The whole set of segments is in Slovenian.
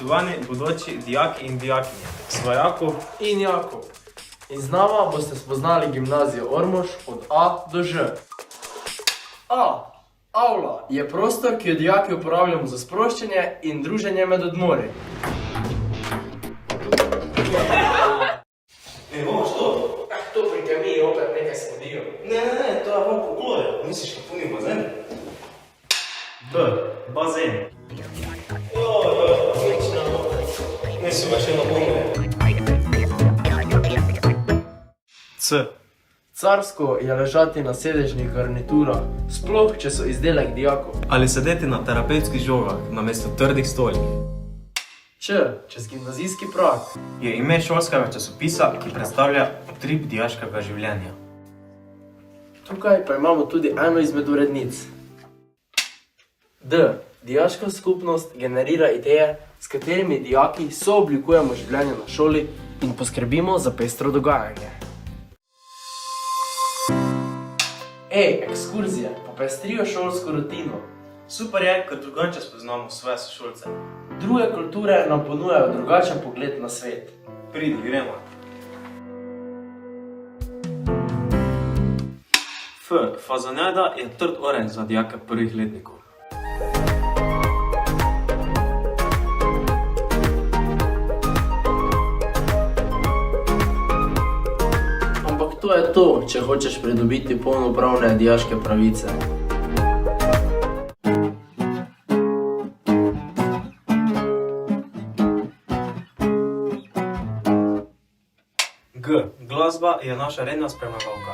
Spoštovani bodoči dijaki in dijakinje, svojakov in Jakov. In z nama boste spoznali gimnazijo Ormož od A do Ž. A. Avla je prostor, ki jo dijaki uporabljamo za sproščanje in druženje med odmori. Bomo što? To pri kemiji opet nekaj smodijo. Ne, to je bolj poklore. Misliš, kako ni bazen? B. Bazen. Odlično. Nisem ga še napomnil. C. Carsko je ležati na sedežnih garniturah, sploh če so izdelek dijakov. Ali sedeti na terapevtskih žogah namesto trdih stolih. Č. Čez gimnazijski prag. Je ime šolskega časopisa, ki predstavlja utrip dijaškega življenja. Tukaj pa imamo tudi eno izmed urednic. D. Dijaška skupnost generira ideje, s katerimi dijaki sooblikujemo življenje na šoli in poskrbimo za pestro dogajanje. E. Ekskurzije popestrijo šolsko rutino. Super je, ker drugače spoznamo svoje sošolce. Druge kulture nam ponujajo drugačen pogled na svet. Pridi, gremo. F. Fazonjada je trd orenj za dijake prvih letnikov. Ampak to je to, če hočeš pridobiti polnopravne dijaške pravice. G. Glasba je naša redna spremljevalka.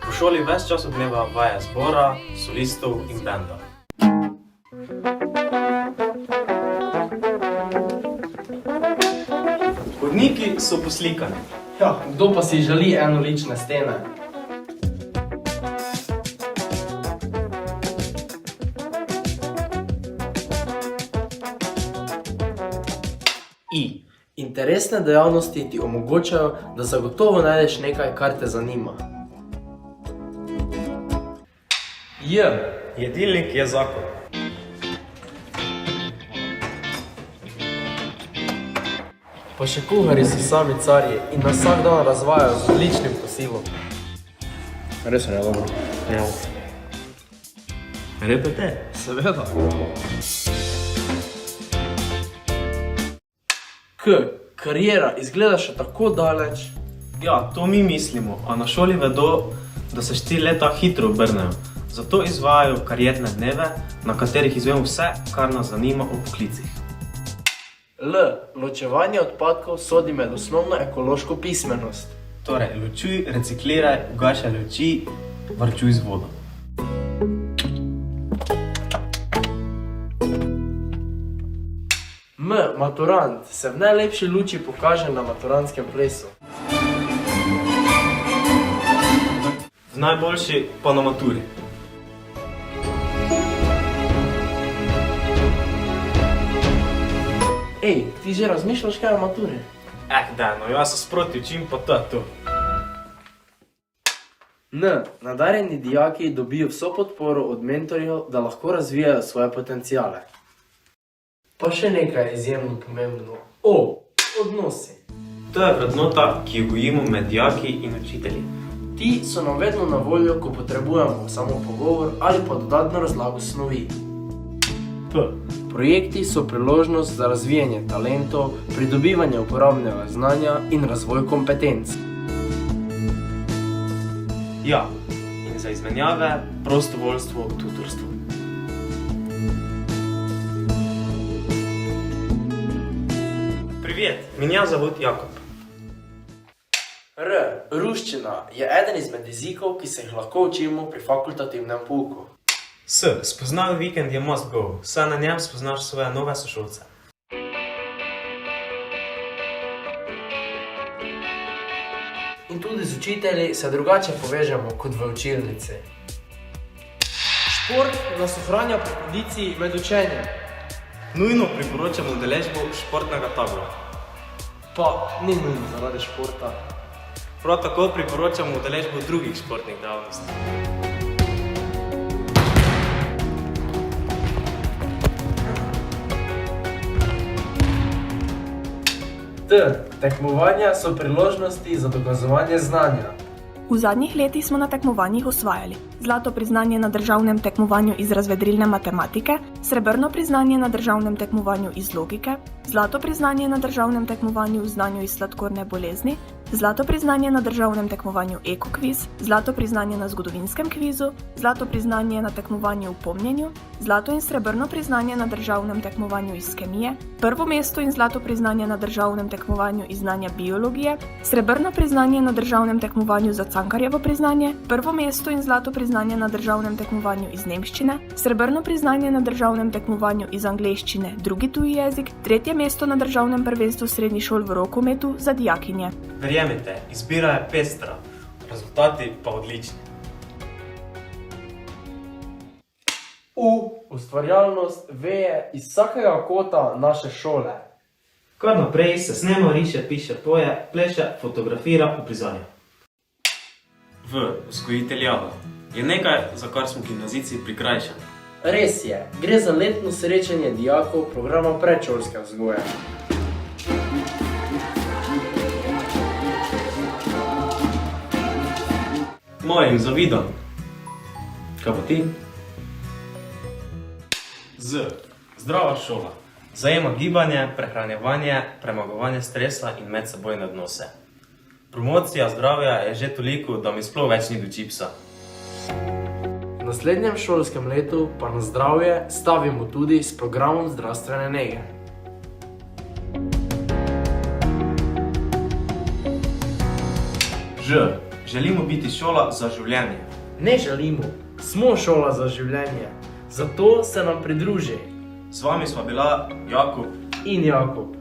V šoli ves čas odmeva vaje zbora, solistov in benda. Hodniki so poslikani. Ja, kdo pa si želi enolične stene? I. Interesne dejavnosti ti omogočajo, da zagotovo najdeš nekaj, kar te zanima. J. Jedilnik je zakon. Pa še kuharji so sami carji in nas vsak dan razvajajo z odličnim kosilom. Res je dobro. Ja. Repete. Seveda. K. Kariera izgleda še tako daleč. Ja, to mi mislimo, a na šoli vedo, da se 4 leta hitro obrnejo. Zato izvajajo karierne dneve, na katerih izvemo vse, kar nas zanima o poklicih. L. Ločevanje odpadkov sodi med osnovno ekološko pismenost. Torej, ločuj, recikliraj, ugašaj luči, varčuj z vodo. M. Maturant se v najlepši luči pokaže na maturantskem plesu. V najboljši pa na maturi. Ej, ti že razmišljaš kaj o maturi? No jaz se sproti učim, pa to je to. N. Nadarjeni dijaki dobijo vso podporo od mentorjev, da lahko razvijajo svoje potencijale. Pa še nekaj izjemno pomembno. O. Odnosi. To je vrednota, ki jo gojimo med dijaki in učitelji. Ti so nam vedno na voljo, ko potrebujemo samo pogovor ali pa dodatno razlago snovi. P. Projekti so priložnost za razvijanje talentov, pridobivanje uporabnega znanja in razvoj kompetenc. Ja, in za izmenjave, prostovoljstvo, tutorstvo. Привет, меня зовут Jakub. R. Ruščina je eden izmed jezikov, ki se jih lahko učimo pri fakultativnem pouku. S. Spoznaj vikend je must go, saj na njem spoznaš svoje nove sošolce. In tudi z učitelji se drugače povežemo kot v učilnici. Šport nas ohranja po kondiciji med učenjem. Nujno priporočamo udeležbo športnega tabora. Pa ni nujno zaradi športa. Prav tako priporočamo udeležbo drugih športnih dejavnosti. Tekmovanja so priložnosti za dokazovanje znanja. V zadnjih letih smo na tekmovanjih osvajali zlato priznanje na državnem tekmovanju iz razvedrilne matematike, srebrno priznanje na državnem tekmovanju iz logike, zlato priznanje na državnem tekmovanju v znanju iz sladkorne bolezni, zlato priznanje na državnem tekmovanju ekokviz, zlato priznanje na zgodovinskem kvizu, zlato priznanje na tekmovanju v pomnjenju, zlato in srebrno priznanje na državnem tekmovanju iz kemije, prvo mesto in zlato priznanje na državnem tekmovanju iz znanja biologije, srebrno priznanje na državnem tekmovanju za Cankarjevo priznanje, prvo mesto in zlato priznanje na državnem tekmovanju iz nemščine, srebrno priznanje na državnem tekmovanju iz angleščine drugi tuji jezik, tretje mesto na državnem prvenstvu srednjih šol v rokometu za dijakinje. Verjemite, izbira je pestra, rezultati pa odlični. Ustvarjalnost veje iz vsakega kota naše šole. Kar naprej se snema, riše, piše, poje, pleše, fotografira, uprizarja. Vzgojiteljava je nekaj, za kar smo gimnazijci prikrajšani. Res je, gre za letno srečanje dijakov programa predšolske vzgoje. Mojim zavidam. Kaj pa ti? Zdrava šola. Zajema gibanje, prehranjevanje, premagovanje stresa in medsebojne odnose. Promocija zdravja je že toliko, da mi sploh več ni do čipsa. V naslednjem šolskem letu pa na zdravje stavimo tudi s programom zdravstvene nege. Želimo biti šola za življenje. Ne želimo, smo šola za življenje, zato se nam pridruži. Z vami sva bila Jakub in Jakub.